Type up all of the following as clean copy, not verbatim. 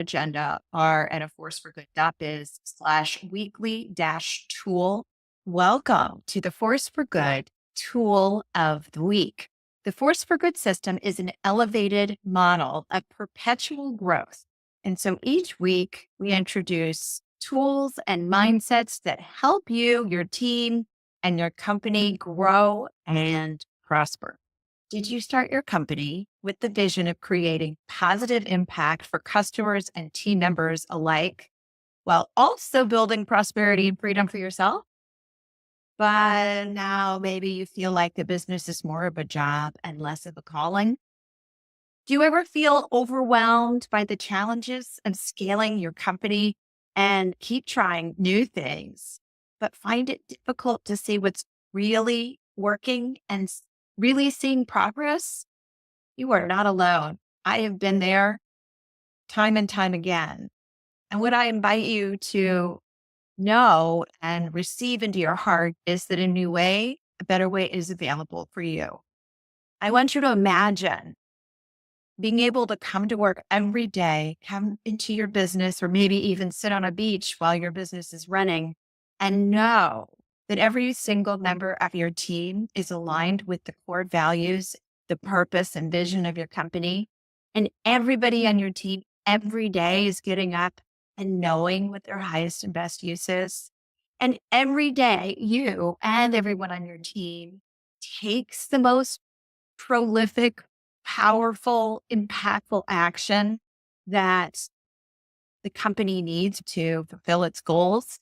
agenda are at a forceforgood.biz/weekly-tool. Welcome to the Force for Good Tool of the Week. The Force for Good system is an elevated model of perpetual growth. And so each week we introduce tools and mindsets that help you, your team, and your company grow and prosper. Did you start your company with the vision of creating positive impact for customers and team members alike, while also building prosperity and freedom for yourself? But now maybe you feel like the business is more of a job and less of a calling. Do you ever feel overwhelmed by the challenges of scaling your company and keep trying new things, but find it difficult to see what's really working and really seeing progress? You are not alone. I have been there time and time again. And what I invite you to know and receive into your heart is that a better way is available for you. I want you to imagine being able to come to work every day, come into your business, or maybe even sit on a beach while your business is running and know that every single member of your team is aligned with the core values, the purpose and vision of your company. And everybody on your team every day is getting up and knowing what their highest and best use is. And every day, you and everyone on your team takes the most prolific, powerful, impactful action that the company needs to fulfill its goals.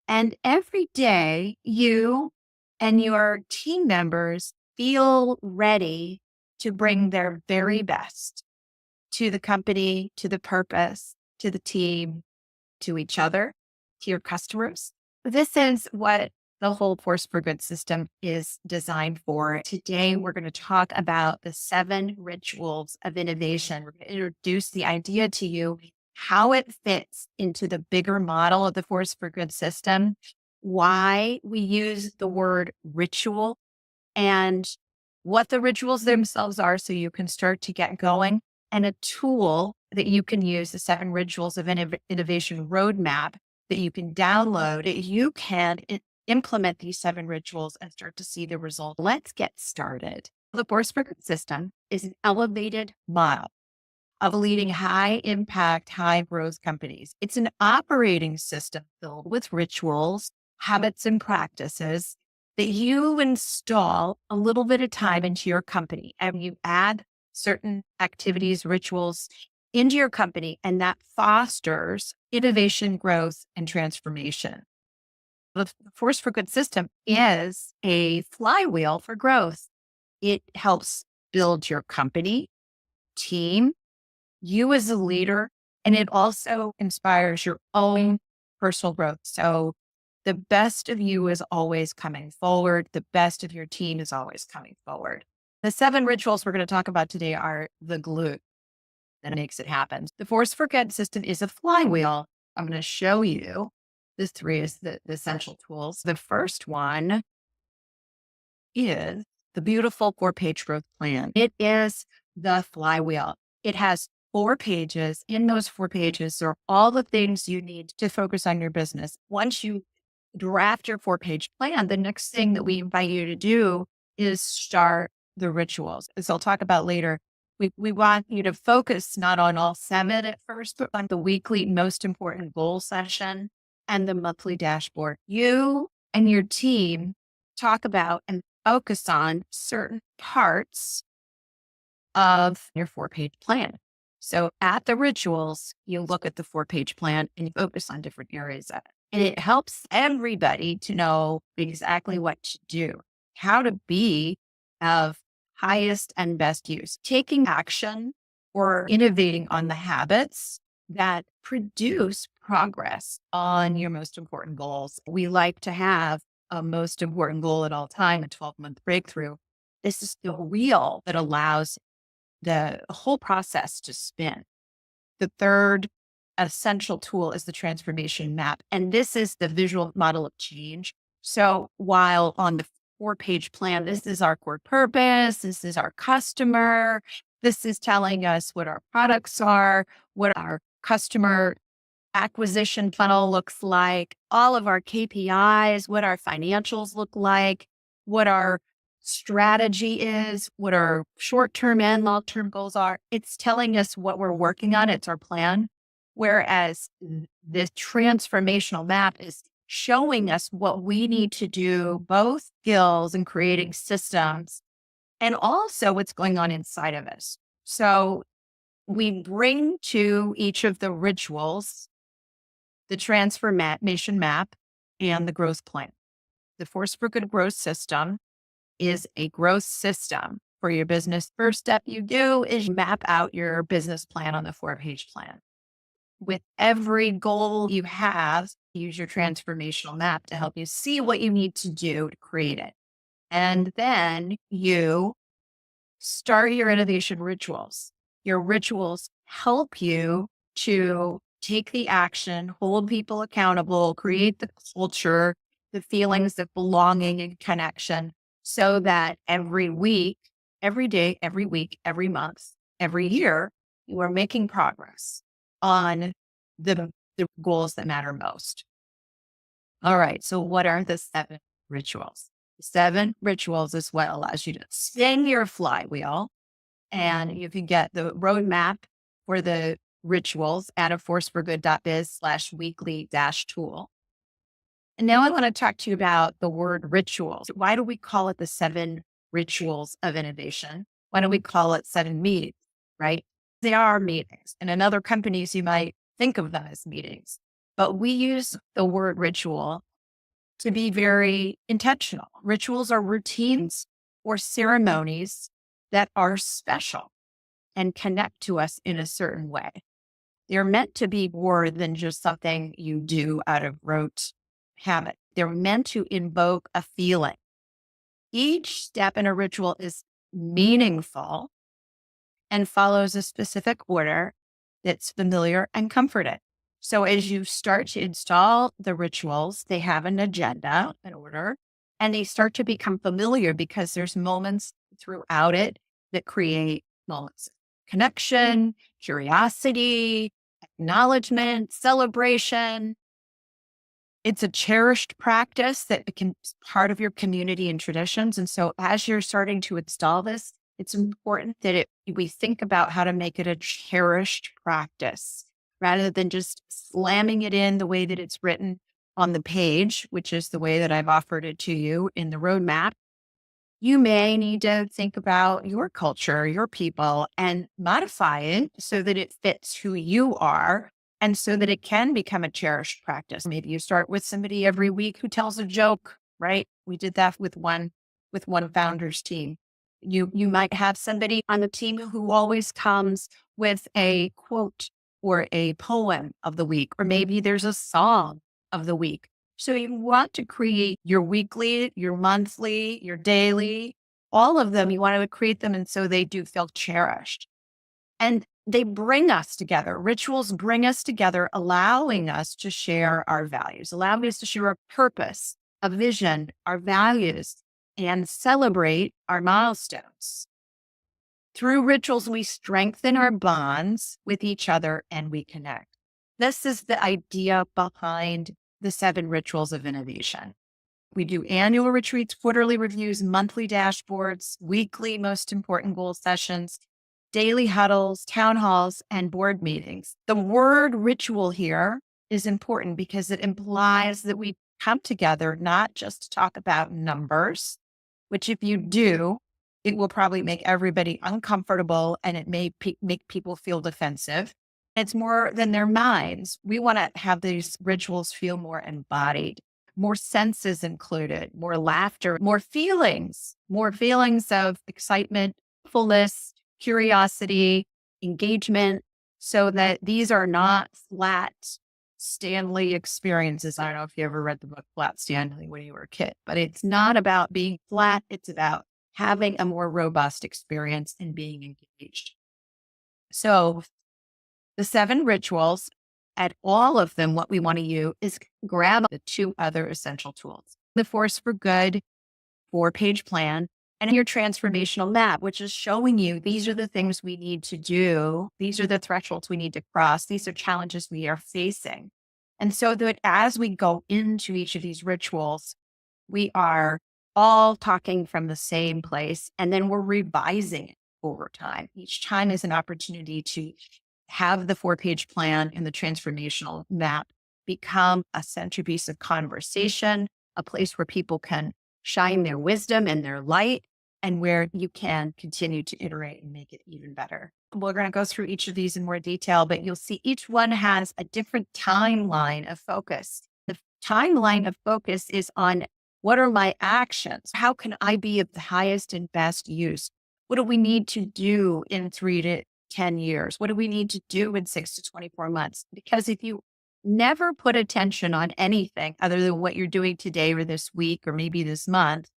And every day, you and your team members feel ready to bring their very best to the company, to the purpose, to the team, to each other, to your customers. This is what the whole Force for Good system is designed for. Today, we're going to talk about the 7 rituals of innovation. We're going to introduce the idea to you, how it fits into the bigger model of the Force for Good system, why we use the word ritual, and what the rituals themselves are so you can start to get going, and a tool that you can use, the 7 rituals of innovation roadmap that you can download. You can implement these 7 rituals and start to see the result. Let's get started. The Force for Good system is an elevated model of leading high impact, high growth companies. It's an operating system filled with rituals, habits, and practices that you install a little bit of time into your company, and you add certain activities, rituals into your company, and that fosters innovation, growth, and transformation. The Force for Good system is a flywheel for growth. It helps build your company, team, you as a leader, and it also inspires your own personal growth. So the best of you is always coming forward. The best of your team is always coming forward. The 7 rituals we're going to talk about today are the glue that makes it happen. The Force for Good system is a flywheel. I'm going to show you the 3 is the essential tools. The first one is the beautiful 4-page growth plan. It is the flywheel. It has 4 pages. In those 4 pages are all the things you need to focus on your business. Once you draft your 4-page plan, the next thing that we invite you to do is start the rituals. As I'll talk about later, we want you to focus not on all 7 at first, but on the weekly most important goal session and the monthly dashboard. You and your team talk about and focus on certain parts of your 4-page plan. So at the rituals, you look at the 4-page plan and you focus on different areas of it. And it helps everybody to know exactly what to do, how to be of highest and best use, taking action or innovating on the habits that produce progress on your most important goals. We like to have a most important goal at all time, a 12-month breakthrough. This is the wheel that allows the whole process to spin. The third essential tool is the transformation map. And this is the visual model of change. So while on the 4-page plan, this is our core purpose, this is our customer, this is telling us what our products are, what our customer acquisition funnel looks like, all of our KPIs, what our financials look like, what our strategy is, what our short-term and long-term goals are. It's telling us what we're working on. It's our plan. Whereas the transformational map is showing us what we need to do, both skills and creating systems, and also what's going on inside of us. So we bring to each of the rituals the transformation map and the growth plan. The Force for Good growth system is a growth system for your business. First step you do is map out your business plan on the 4-page plan. With every goal you have, use your transformational map to help you see what you need to do to create it. And then you start your innovation rituals. Your rituals help you to take the action, hold people accountable, create the culture, the feelings of belonging and connection, so that every week, every day, every week, every month, every year, you are making progress on the goals that matter most. All right. So what are the 7 rituals? The 7 rituals is what allows you to spin your flywheel. And you can get the roadmap for the rituals at forceforgood.biz/weekly-tool. And now I want to talk to you about the word rituals. Why do we call it the 7 rituals of innovation? Why don't we call it 7 meetings, right? They are meetings. And in other companies, you might think of them as meetings. But we use the word ritual to be very intentional. Rituals are routines or ceremonies that are special and connect to us in a certain way. They're meant to be more than just something you do out of rote habit. They're meant to invoke a feeling. Each step in a ritual is meaningful and follows a specific order that's familiar and comforting. So as you start to install the rituals, they have an agenda, an order, and they start to become familiar because there's moments throughout it that create moments of connection, curiosity, acknowledgement, celebration. It's a cherished practice that becomes part of your community and traditions. And so as you're starting to install this, it's important that we think about how to make it a cherished practice rather than just slamming it in the way that it's written on the page, which is the way that I've offered it to you in the roadmap. You may need to think about your culture, your people, and modify it so that it fits who you are and so that it can become a cherished practice. Maybe you start with somebody every week who tells a joke, right? We did that with one founder's team. You might have somebody on the team who always comes with a quote or a poem of the week, or maybe there's a song of the week. So you want to create your weekly, your monthly, your daily, all of them. You want to create them. And so they do feel cherished. And they bring us together. Rituals bring us together, allowing us to share our values, allowing us to share our purpose, a vision, our values, and celebrate our milestones. Through rituals, we strengthen our bonds with each other and we connect. This is the idea behind the 7 rituals of innovation. We do annual retreats, quarterly reviews, monthly dashboards, weekly most important goal sessions, daily huddles, town halls, and board meetings. The word ritual here is important because it implies that we come together not just to talk about numbers, which if you do, it will probably make everybody uncomfortable and it may make people feel defensive. It's more than their minds. We want to have these rituals feel more embodied, more senses included, more laughter, more feelings of excitement, fullness, curiosity, engagement, so that these are not flat Stanley experiences. I don't know if you ever read the book Flat Stanley when you were a kid, but it's not about being flat. It's about having a more robust experience and being engaged. So the 7 rituals, at all of them, what we want to use is grab the 2 other essential tools. The Force for Good 4-page plan and your transformational map, which is showing you these are the things we need to do. These are the thresholds we need to cross. These are challenges we are facing. And so that as we go into each of these rituals, we are all talking from the same place, and then we're revising it over time. Each time is an opportunity to have the 4-page plan and the transformational map become a centerpiece of conversation, a place where people can shine their wisdom and their light, and where you can continue to iterate and make it even better. We're going to go through each of these in more detail, but you'll see each one has a different timeline of focus. The timeline of focus is on what are my actions? How can I be of the highest and best use? What do we need to do in 3 to 10 years? What do we need to do in 6 to 24 months? Because if you never put attention on anything other than what you're doing today or this week or maybe this month,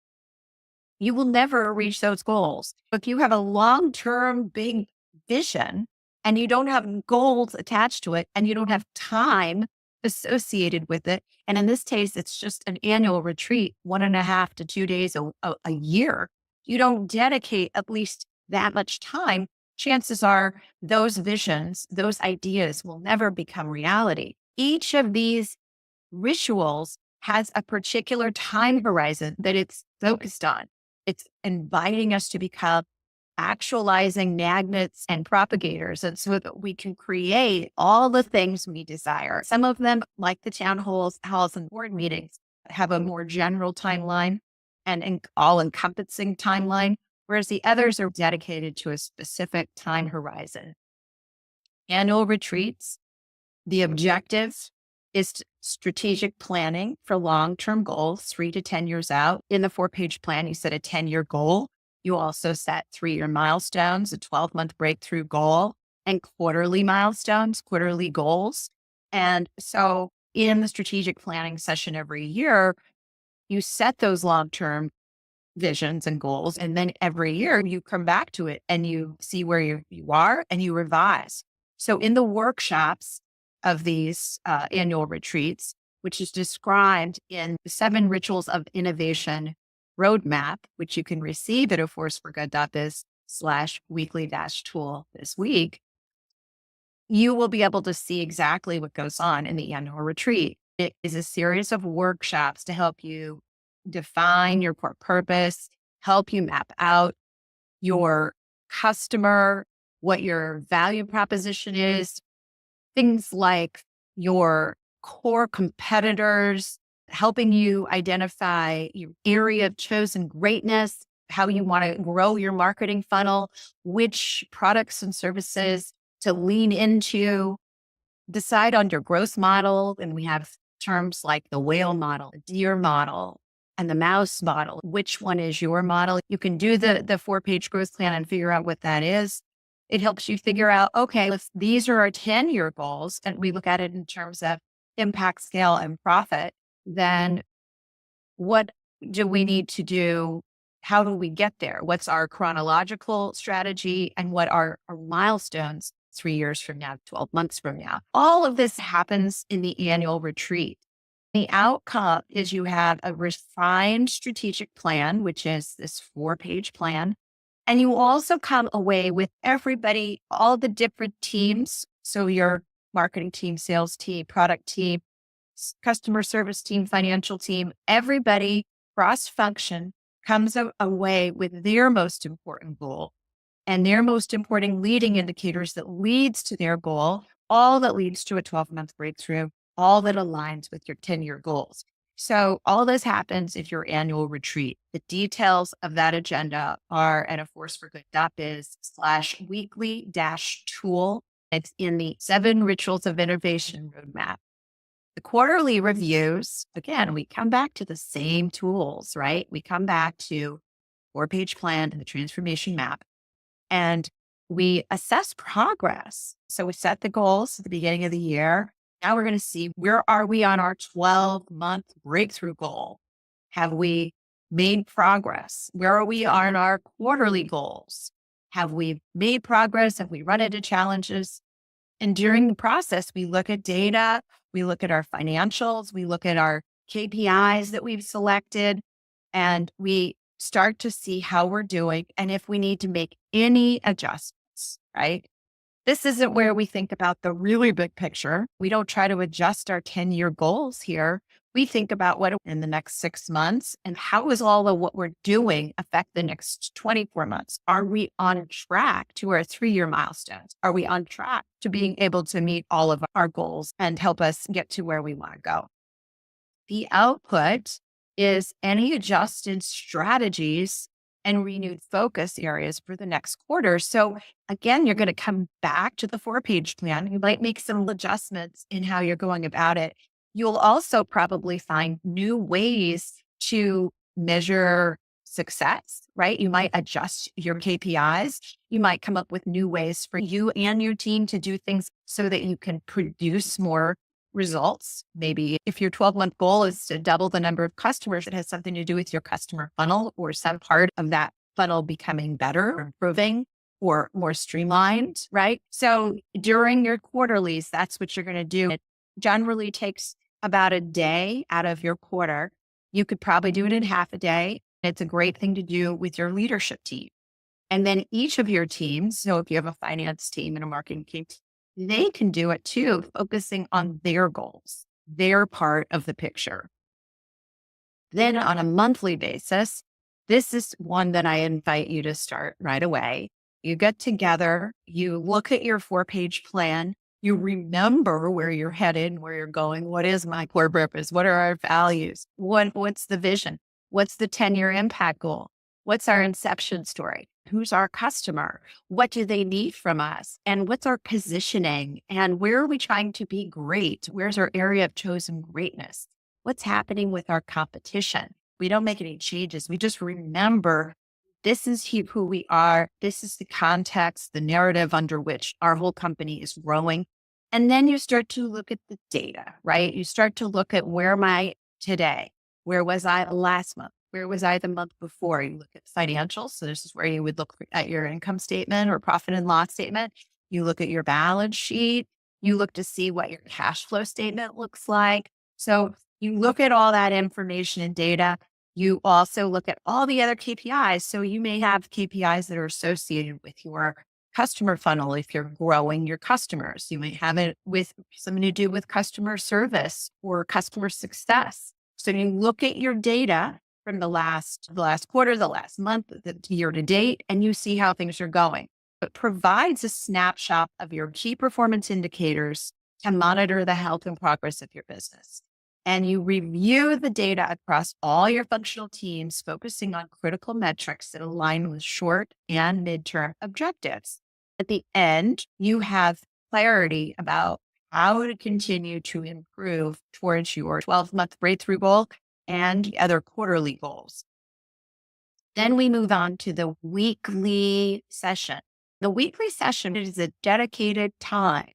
you will never reach those goals. If you have a long-term big vision and you don't have goals attached to it and you don't have time associated with it, and in this case, it's just an annual retreat, 1.5 to 2 days a year, you don't dedicate at least that much time, chances are those visions, those ideas will never become reality. Each of these rituals has a particular time horizon that it's focused on. It's inviting us to become actualizing magnets and propagators, and so that we can create all the things we desire. Some of them, like the town halls and board meetings, have a more general timeline and an all-encompassing timeline, whereas the others are dedicated to a specific time horizon. Annual retreats, the objective is strategic planning for long-term goals, 3 to 10 years out. In the 4-page plan, you set a 10-year goal. You also set 3-year milestones, a 12-month breakthrough goal, and quarterly milestones, quarterly goals. And so in the strategic planning session every year, you set those long-term visions and goals. And then every year you come back to it and you see where you are and you revise. So in the workshops of these annual retreats, which is described in the 7 Rituals of Innovation roadmap, which you can receive at aforceforgood.biz/weekly-tool this week, you will be able to see exactly what goes on in the annual retreat. It is a series of workshops to help you define your core purpose, help you map out your customer, what your value proposition is, things like your core competitors, helping you identify your area of chosen greatness, how you want to grow your marketing funnel, which products and services to lean into, decide on your growth model. And we have terms like the whale model, the deer model, and the mouse model. Which one is your model? You can do the 4-page growth plan and figure out what that is. It helps you figure out, okay, if these are our 10-year goals, and we look at it in terms of impact, scale, and profit, then what do we need to do? How do we get there? What's our chronological strategy, and what are our milestones 3 years from now, 12 months from now? All of this happens in the annual retreat. The outcome is you have a refined strategic plan, which is this 4-page plan. And you also come away with everybody, all the different teams. So your marketing team, sales team, product team, customer service team, financial team, everybody cross-function comes away with their most important goal and their most important leading indicators that leads to their goal, all that leads to a 12-month breakthrough, all that aligns with your 10-year goals. So all this happens at your annual retreat. The details of that agenda are at aforceforgood.biz/weekly-tool. It's in the 7 Rituals of Innovation roadmap. The quarterly reviews, again, we come back to the same tools, right? We come back to 4-page plan and the transformation map, and we assess progress. So we set the goals at the beginning of the year. Now we're going to see, where are we on our 12-month breakthrough goal? Have we made progress? Where are we on our quarterly goals? Have we made progress? Have we run into challenges? And during the process, we look at data, we look at our financials, we look at our KPIs that we've selected, and we start to see how we're doing and if we need to make any adjustments, right? This isn't where we think about the really big picture. We don't try to adjust our 10-year goals here. We think about what in the next 6 months and how is all of what we're doing affect the next 24 months? Are we on track to our 3-year milestones? Are we on track to being able to meet all of our goals and help us get to where we want to go? The output is any adjusted strategies and renewed focus areas for the next quarter. So again, you're going to come back to the 4-page plan. You might make some adjustments in how you're going about it. You'll also probably find new ways to measure success, right? You might adjust your KPIs. You might come up with new ways for you and your team to do things so that you can produce more results. Maybe if your 12-month goal is to double the number of customers, it has something to do with your customer funnel or some part of that funnel becoming better or improving or more streamlined, right? So during your quarterlies, that's what you're going to do. It generally takes about a day out of your quarter. You could probably do it in half a day. It's a great thing to do with your leadership team. And then each of your teams, so if you have a finance team and a marketing team, they can do it too, focusing on their goals, their part of the picture. Then on a monthly basis, this is one that I invite you to start right away. You get together, you look at your 4-page plan, you remember where you're headed, where you're going. What is my core purpose? What are our values? What's the vision? What's the 10-year impact goal? What's our inception story? Who's our customer? What do they need from us? And what's our positioning? And where are we trying to be great? Where's our area of chosen greatness? What's happening with our competition? We don't make any changes. We just remember this is who we are. This is the context, the narrative under which our whole company is growing. And then you start to look at the data, right? You start to look at where am I today? Where was I last month? Where was I the month before? You look at financials. So this is where you would look at your income statement or profit and loss statement. You look at your balance sheet. You look to see what your cash flow statement looks like. So you look at all that information and data. You also look at all the other KPIs. So you may have KPIs that are associated with your customer funnel if you're growing your customers. You might have it with something to do with customer service or customer success. So you look at your data from the last quarter, the last month, the year to date, and you see how things are going. It provides a snapshot of your key performance indicators to monitor the health and progress of your business. And you review the data across all your functional teams, focusing on critical metrics that align with short and midterm objectives. At the end, you have clarity about how to continue to improve towards your 12-month breakthrough goal and the other quarterly goals. Then we move on to the weekly session. The weekly session is a dedicated time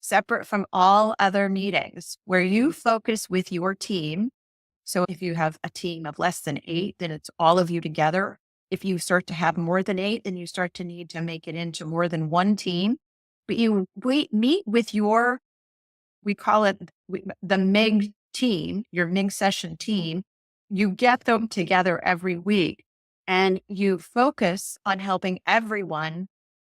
separate from all other meetings where you focus with your team. So if you have a team of less than 8, then it's all of you together. If you start to have more than 8, then you start to need to make it into more than one team. But you meet with we call it the MIG team, your MIG session team. You get them together every week and you focus on helping everyone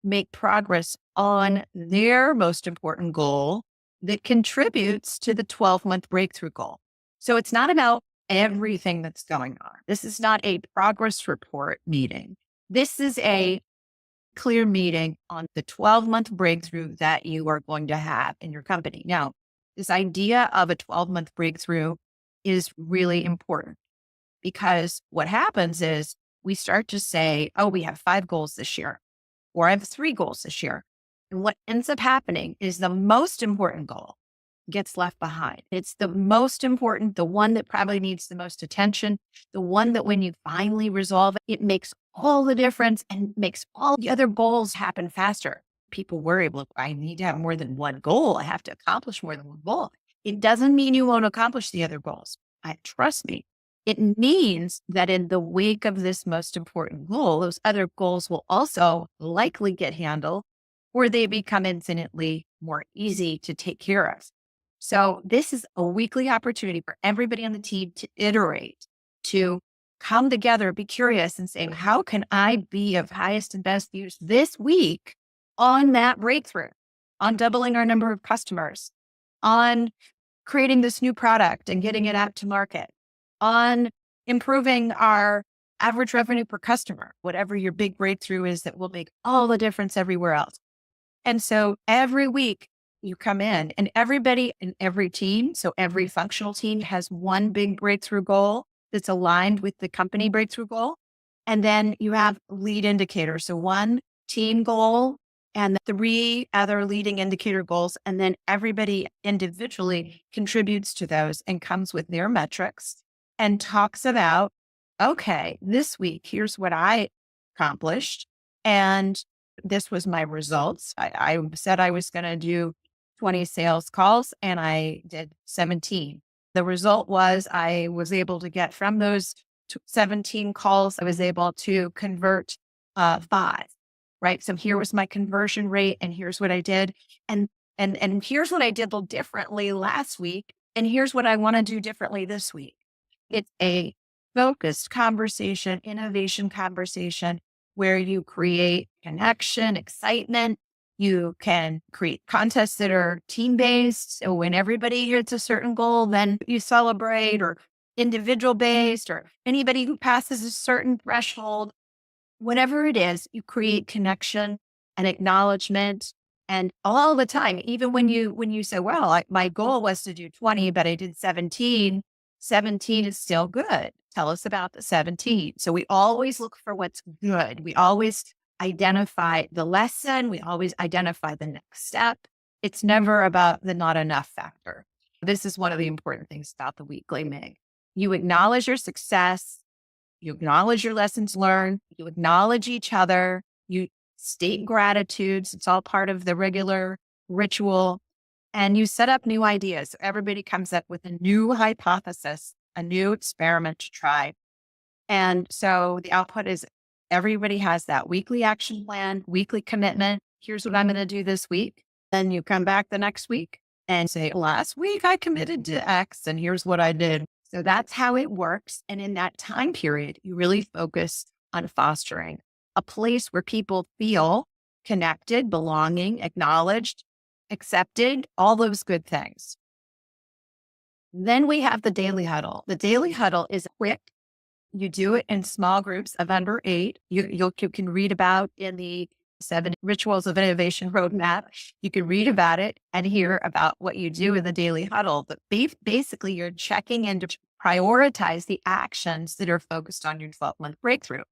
make progress on their most important goal that contributes to the 12-month breakthrough goal. So it's not about everything that's going on. This is not a progress report meeting. This is a clear meeting on the 12-month breakthrough that you are going to have in your company. Now, this idea of a 12-month breakthrough is really important because what happens is we start to say, oh, we have 5 goals this year, or I have 3 goals this year. And what ends up happening is the most important goal gets left behind. It's the most important, the one that probably needs the most attention, the one that when you finally resolve it, it makes all the difference and makes all the other goals happen faster. People worry, well, I need to have more than one goal. I have to accomplish more than one goal. It doesn't mean you won't accomplish the other goals. Trust me. It means that in the wake of this most important goal, those other goals will also likely get handled or they become infinitely more easy to take care of. So this is a weekly opportunity for everybody on the team to iterate, to come together, be curious and say, how can I be of highest and best use this week on that breakthrough, on doubling our number of customers, on creating this new product and getting it out to market, on improving our average revenue per customer, whatever your big breakthrough is that will make all the difference everywhere else. And so every week you come in and everybody in every team, so every functional team has one big breakthrough goal that's aligned with the company breakthrough goal. And then you have lead indicators. So one team goal and three other leading indicator goals. And then everybody individually contributes to those and comes with their metrics and talks about, okay, this week, here's what I accomplished. And this was my results. I said I was going to do 20 sales calls and I did 17. The result was I was able to get from those 17 calls, I was able to convert five, right? So here was my conversion rate and here's what I did. And here's what I did a little differently last week. And here's what I want to do differently this week. It's a focused conversation, innovation conversation where you create connection, excitement. You can create contests that are team-based. So when everybody hits a certain goal, then you celebrate, or individual based, or anybody who passes a certain threshold, whatever it is, you create connection and acknowledgement. And all the time, even when you say, well, my goal was to do 20, but I did 17, 17 is still good. Tell us about the 17. So we always look for what's good. We always identify the lesson. We always identify the next step. It's never about the not enough factor. This is one of the important things about the weekly MIG. You acknowledge your success. You acknowledge your lessons learned. You acknowledge each other. You state gratitudes. It's all part of the regular ritual. And you set up new ideas. So everybody comes up with a new hypothesis, a new experiment to try. And so the output is everybody has that weekly action plan, weekly commitment. Here's what I'm going to do this week. Then you come back the next week and say, last week I committed to X and here's what I did. So that's how it works. And in that time period, you really focus on fostering a place where people feel connected, belonging, acknowledged, accepted, all those good things. Then we have the daily huddle. The daily huddle is quick. You do it in small groups of under 8. You can read about in the 7 Rituals of Innovation Roadmap. You can read about it and hear about what you do in the daily huddle. But basically, you're checking in to prioritize the actions that are focused on your 12-month breakthrough.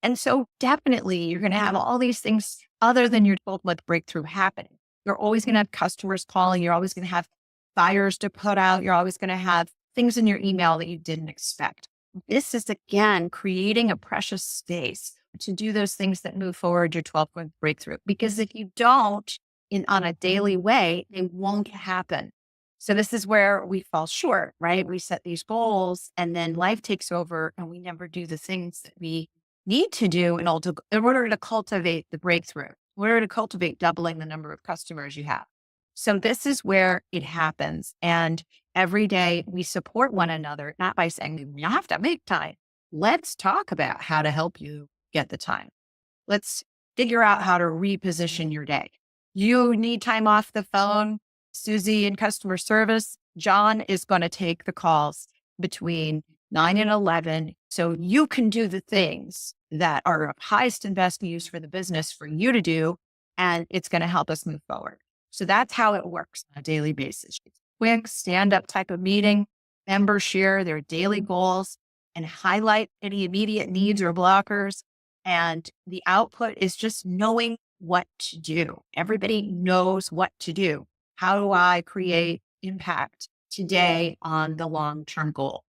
And so definitely, you're going to have all these things other than your 12-month breakthrough happening. You're always going to have customers calling. You're always going to have fires to put out. You're always going to have things in your email that you didn't expect. This is, again, creating a precious space to do those things that move forward your 12-month breakthrough. Because if you don't on a daily way, they won't happen. So this is where we fall short, right? We set these goals and then life takes over and we never do the things that we need to do in order to cultivate the breakthrough, in order to cultivate doubling the number of customers you have. So this is where it happens. And every day we support one another, not by saying you have to make time. Let's talk about how to help you get the time. Let's figure out how to reposition your day. You need time off the phone. Susie in customer service, John is going to take the calls between 9 and 11. So you can do the things that are of highest and best use for the business for you to do. And it's going to help us move forward. So that's how it works on a daily basis. Quick stand-up type of meeting. Members share their daily goals and highlight any immediate needs or blockers. And the output is just knowing what to do. Everybody knows what to do. How do I create impact today on the long-term goal?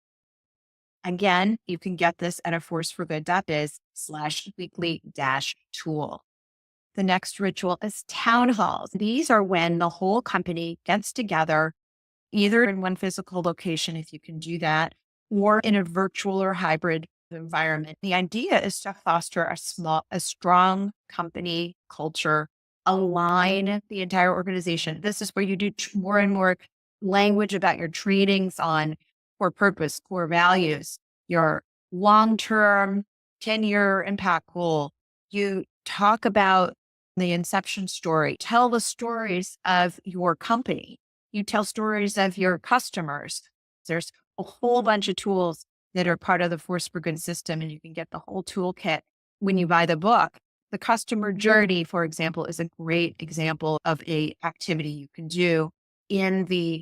Again, you can get this at a forceforgood.biz/weekly-tool. The next ritual is town halls. These are when the whole company gets together, either in one physical location, if you can do that, or in a virtual or hybrid environment. The idea is to foster a strong company culture, align the entire organization. This is where you do more and more language about your trainings on core purpose, core values, your long-term 10-year impact goal. You talk about the inception story, tell the stories of your company. You tell stories of your customers. There's a whole bunch of tools that are part of the Force for Good system, and you can get the whole toolkit when you buy the book. The customer journey, for example, is a great example of a activity you can do in the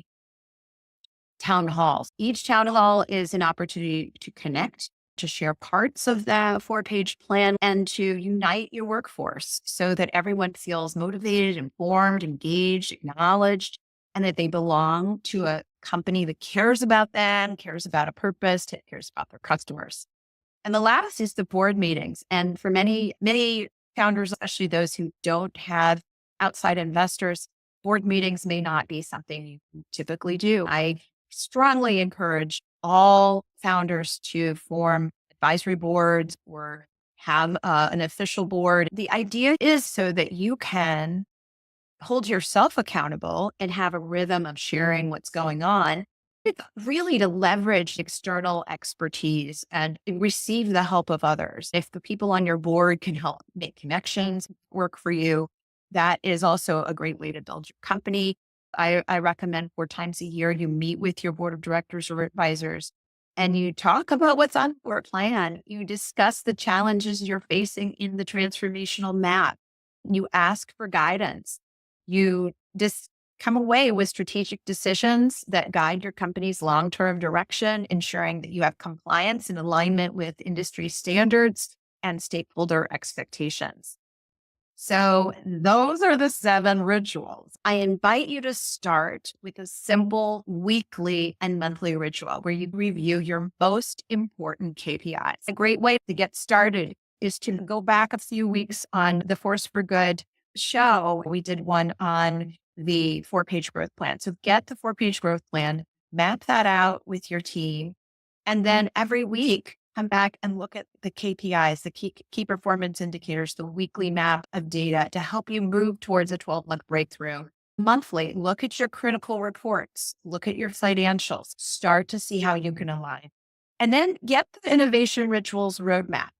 town halls. Each town hall is an opportunity to connect, to share parts of that 4-page plan, and to unite your workforce so that everyone feels motivated, informed, engaged, acknowledged, and that they belong to a company that cares about them, cares about a purpose, cares about their customers. And the last is the board meetings. And for many founders, especially those who don't have outside investors, board meetings may not be something you typically do. I strongly encourage all founders to form advisory boards or have an official board. The idea is so that you can hold yourself accountable and have a rhythm of sharing what's going on. It's really to leverage external expertise and receive the help of others. If the people on your board can help make connections work for you, that is also a great way to build your company. I recommend 4 times a year you meet with your board of directors or advisors and you talk about what's on your plan. You discuss the challenges you're facing in the transformational map. You ask for guidance. You just come away with strategic decisions that guide your company's long-term direction, ensuring that you have compliance and alignment with industry standards and stakeholder expectations. So those are the 7 rituals. I invite you to start with a simple weekly and monthly ritual where you review your most important KPIs. A great way to get started is to go back a few weeks on the Force for Good show. We did one on the 4-page growth plan. So get the 4-page growth plan, map that out with your team, and then every week come back and look at the KPIs, the key performance indicators, the weekly map of data to help you move towards a 12-month breakthrough. Monthly, look at your critical reports, look at your financials, start to see how you can align. And then get the innovation rituals roadmap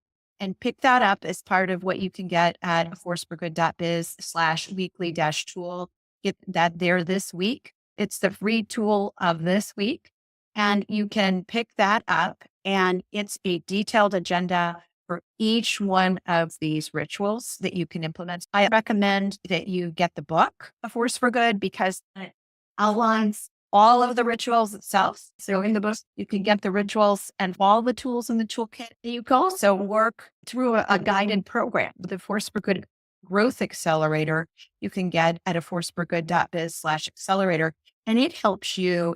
and pick that up as part of what you can get at forceforgood.biz/weekly-tool. Get that there this week. It's the free tool of this week. And you can pick that up, and it's a detailed agenda for each one of these rituals that you can implement. I recommend that you get the book, A Force for Good, because it outlines all of the rituals itself. So in the book, you can get the rituals and all the tools in the toolkit. You can also work through a guided program. The Force for Good Growth Accelerator, you can get at a forceforgood.biz/accelerator. And it helps you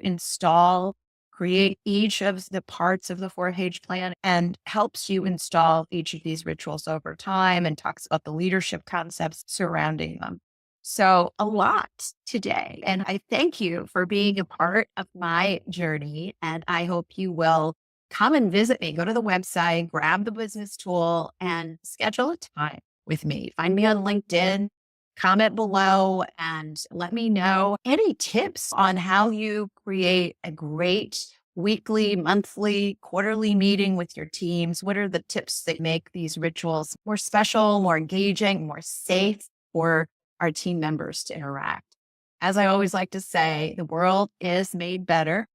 create each of the parts of the 4-page plan and helps you install each of these rituals over time and talks about the leadership concepts surrounding them. So a lot today. And I thank you for being a part of my journey. And I hope you will come and visit me. Go to the website, grab the business tool, and schedule a time with me. Find me on LinkedIn. Comment below and let me know any tips on how you create a great weekly, monthly, quarterly meeting with your teams. What are the tips that make these rituals more special, more engaging, more safe for our team members to interact? As I always like to say, the world is made better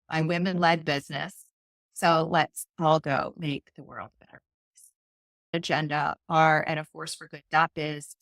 by women-led business. So let's all go make the world better. Agenda are at a forceforgood.biz/